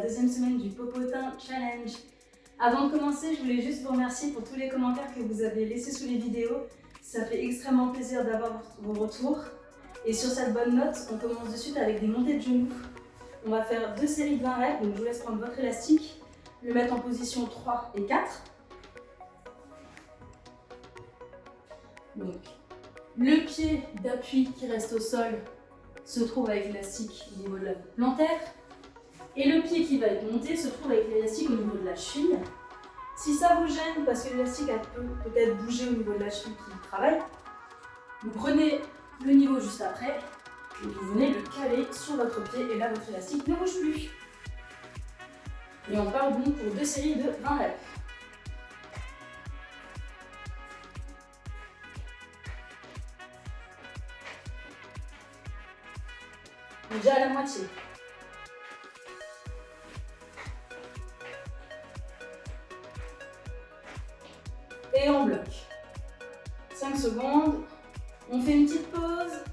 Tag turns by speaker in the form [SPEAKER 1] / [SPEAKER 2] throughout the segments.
[SPEAKER 1] deuxième semaine du Popotin Challenge. Avant de commencer, je voulais juste vous remercier pour tous les commentaires que vous avez laissés sous les vidéos. Ça fait extrêmement plaisir d'avoir vos retours. Et sur cette bonne note, on commence de suite avec des montées de genoux. On va faire 2 séries de 20 reps, donc je vous laisse prendre votre élastique, le mettre en position 3 et 4. Donc, le pied d'appui qui reste au sol se trouve avec l'élastique au niveau de la plantaire. Et le pied qui va être monté se trouve avec l'élastique au niveau de la cheville. Si ça vous gêne, parce que l'élastique peut peut-être bouger au niveau de la cheville qui travaille, vous prenez le niveau juste après et vous venez le caler sur votre pied et là votre élastique ne bouge plus. Et on part donc pour 2 séries de 20 reps. Déjà à la moitié. Et on bloque. 5 secondes. On fait une petite pause.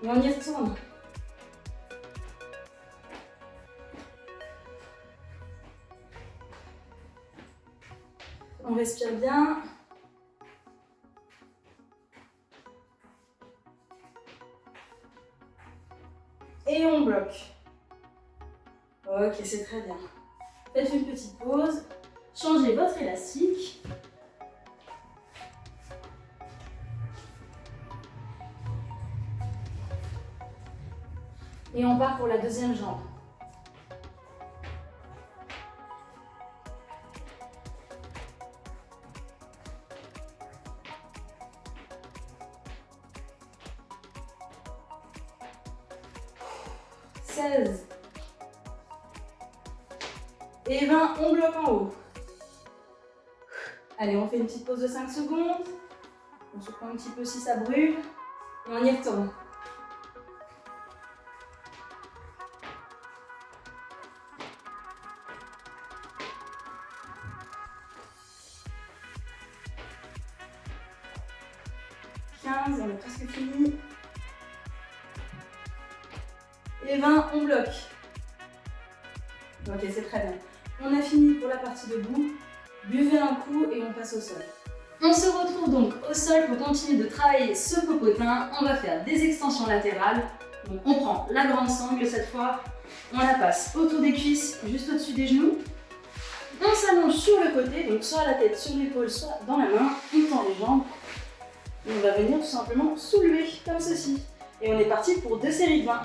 [SPEAKER 1] Et on y retourne. On respire bien. Et on bloque. Ok, c'est très bien. Faites une petite pause. Changez votre élastique. Et on part pour la deuxième jambe. Et 20, on bloque en haut. Allez, on fait une petite pause de 5 secondes. On se prend un petit peu si ça brûle. Et on y retourne. On a presque fini. Et 20, on bloque. Ok, c'est très bien. On a fini pour la partie debout. Buvez un coup et on passe au sol. On se retrouve donc au sol pour continuer de travailler ce popotin. On va faire des extensions latérales. Donc on prend la grande sangle cette fois. On la passe autour des cuisses, juste au-dessus des genoux. On s'allonge sur le côté, donc soit la tête sur l'épaule, soit dans la main. On tend les jambes. Et on va venir tout simplement soulever comme ceci. Et on est parti pour 2 séries de 20.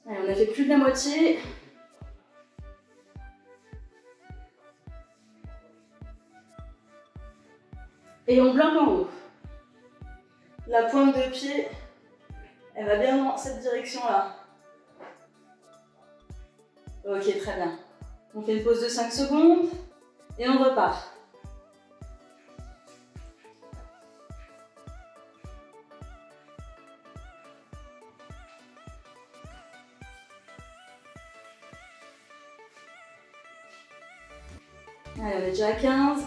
[SPEAKER 1] Allez, on a fait plus de la moitié. Et on bloque en haut. La pointe de pied, elle va bien dans cette direction-là. Ok, très bien. On fait une pause de 5 secondes et on repart. Allez, on est déjà à 15.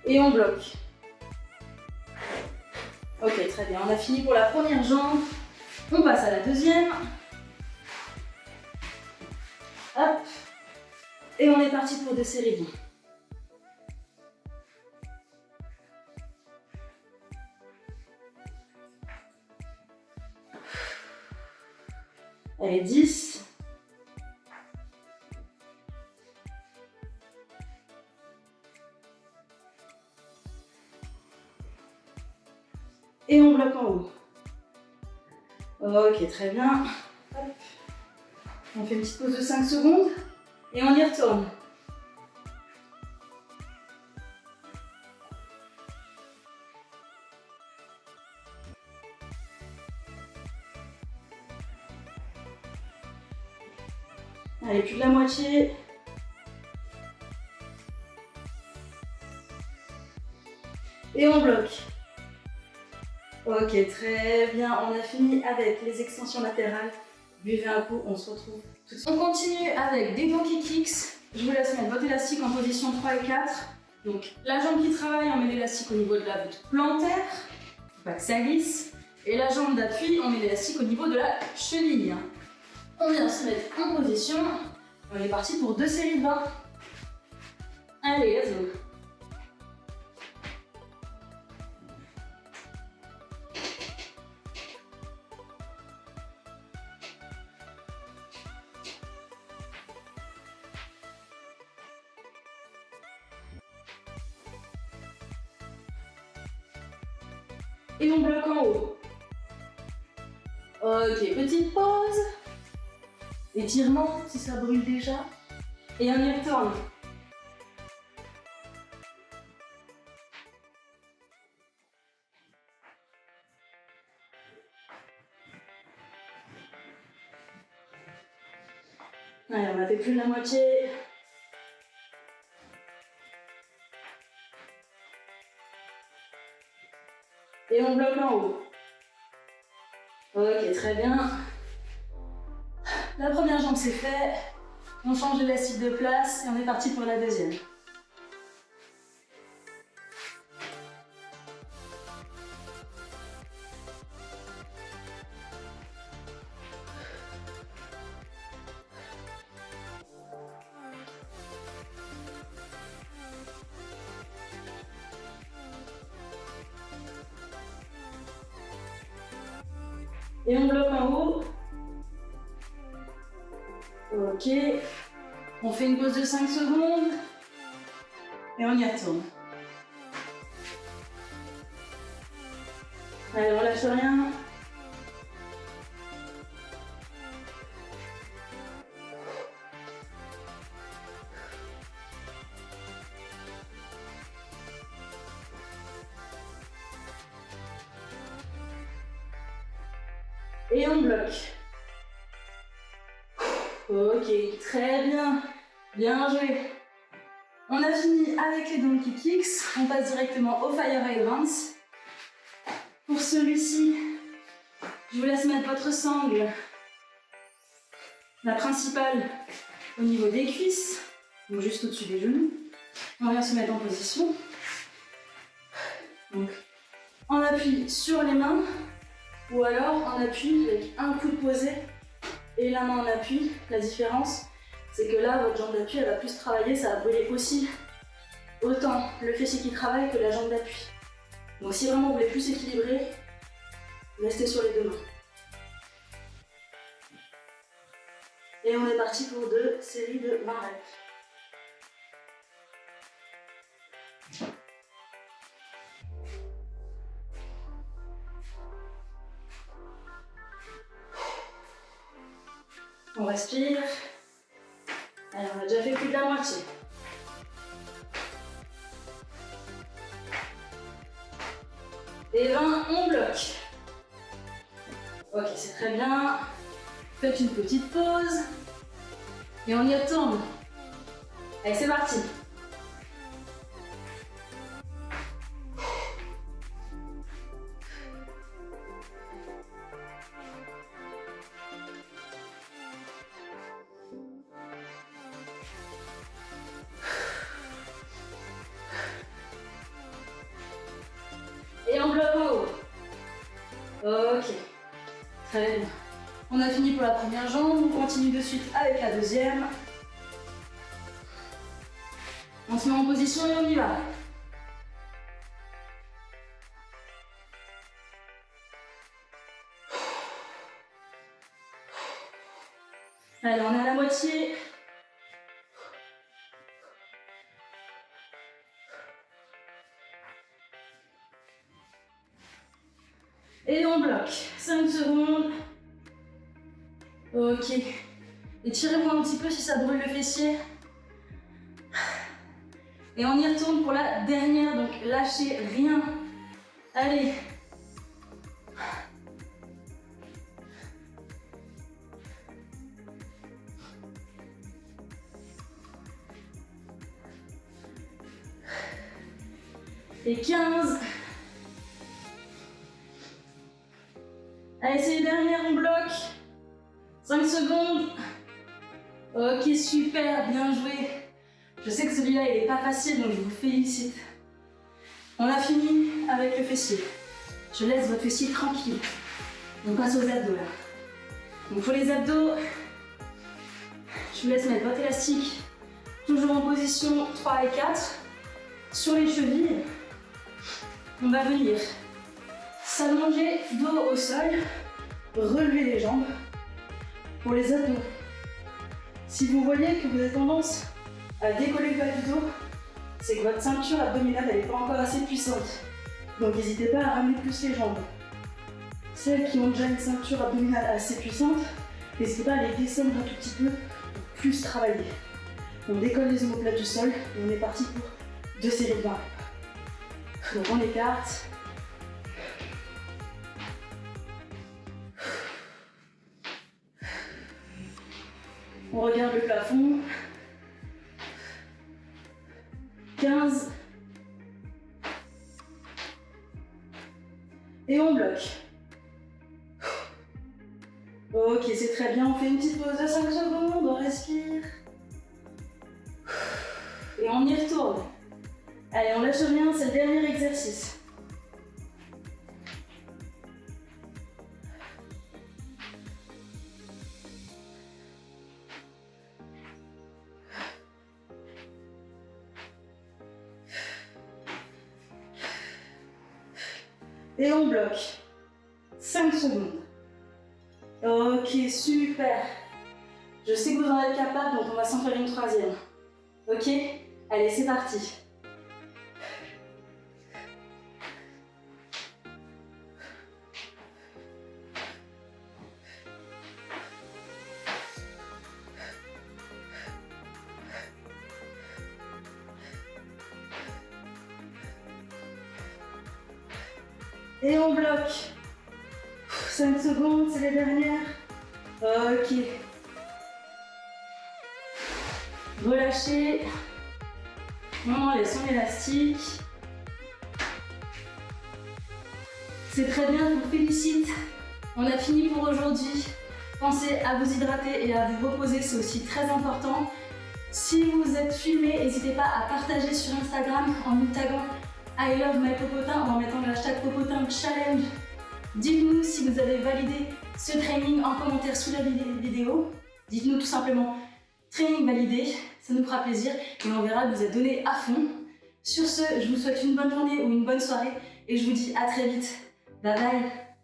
[SPEAKER 1] Et on bloque. Ok, très bien. On a fini pour la première jambe. On passe à la deuxième. Hop. Et on est parti pour 2 séries. Allez, 10. Et on bloque en haut. Ok, très bien. Hop. On fait une petite pause de 5 secondes et on y retourne. Allez, plus de la moitié. Et on bloque. Ok, très bien. On a fini avec les extensions latérales. Buvez un coup, on se retrouve On continue avec des donkey kicks. Je vous laisse mettre votre élastique en position 3 et 4. Donc la jambe qui travaille, on met l'élastique au niveau de la voûte plantaire, faut pas que ça glisse. Et la jambe d'appui, on met l'élastique au niveau de la cheville. On vient se mettre en position. On est parti pour 2 séries de 20. Allez, let's go. Et on bloque en haut. Ok, petite pause. Étirement si ça brûle déjà. Et on y retourne. Allez, on a fait plus de la moitié. Et on bloque en haut. Ok, très bien. La première jambe c'est fait. On change l'élastique de place et on est parti pour la deuxième. Et on bloque en haut. Ok. On fait une pause de 5 secondes. Et on y retourne. Allez, on lâche rien. Et on bloque. Ok, très bien. Bien joué. On a fini avec les donkey kicks. On passe directement au fire hydrants. Pour celui-ci, je vous laisse mettre votre sangle, la principale, au niveau des cuisses, donc juste au-dessus des genoux. On vient se mettre en position. Donc, on appuie sur les mains. Ou alors on appuie avec un coup de posé et la main en appui. La différence, c'est que là, votre jambe d'appui, elle va plus travailler, ça va brûler aussi autant le fessier qui travaille que la jambe d'appui. Donc si vraiment vous voulez plus équilibrer, restez sur les deux mains. Et on est parti pour 2 séries de 20 reps. On respire. Allez, on a déjà fait plus de la moitié. Et 20, on bloque. Ok, c'est très bien. Faites une petite pause. Et on y retourne. Allez, c'est parti. Et on bloque en haut. Ok, très bien. On a fini pour la première jambe, on continue de suite avec la deuxième. On se met en position et on y va. Allez, on est à la moitié. Et on bloque. 5 secondes. Ok. Étirez-vous un petit peu si ça brûle le fessier. Et on y retourne pour la dernière, donc lâchez rien. Allez. Et 15. Allez, c'est les dernières, on bloque. 5 secondes. Ok, super, bien joué. Je sais que celui-là, il n'est pas facile, donc je vous félicite. On a fini avec le fessier. Je laisse votre fessier tranquille. On passe aux abdos là. Donc pour les abdos, je vous laisse mettre votre élastique toujours en position 3 et 4. Sur les chevilles, on va venir s'allonger dos au sol, relever les jambes. Pour les abdos, si vous voyez que vous avez tendance à décoller le bas du dos, c'est que votre ceinture abdominale n'est pas encore assez puissante. Donc n'hésitez pas à ramener plus les jambes. Celles qui ont déjà une ceinture abdominale assez puissante, n'hésitez pas à les descendre un tout petit peu pour plus travailler. On décolle les omoplates du sol et on est parti pour 2 séries de 20 reps. Donc on écarte. On regarde le plafond. 15. Et on bloque. Ok, c'est très bien. On fait une petite pause de 5 secondes. On respire. Et on y retourne. Allez, on lâche rien. C'est le dernier exercice. Et on bloque. 5 secondes. Ok, super. Je sais que vous en êtes capable, donc on va s'en faire une 3e. Ok? Allez, c'est parti. Et on bloque. 5 secondes, c'est les dernières. Ok. Relâchez. On enlève son élastique. C'est très bien, je vous félicite. On a fini pour aujourd'hui. Pensez à vous hydrater et à vous reposer, c'est aussi très important. Si vous êtes filmé, n'hésitez pas à partager sur Instagram en nous taguant I love my popotin en mettant le hashtag popotin challenge. Dites-nous si vous avez validé ce training en commentaire sous la vidéo. Dites-nous tout simplement training validé, ça nous fera plaisir et on verra que vous êtes donné à fond. Sur ce, je vous souhaite une bonne journée ou une bonne soirée et je vous dis à très vite. Bye bye.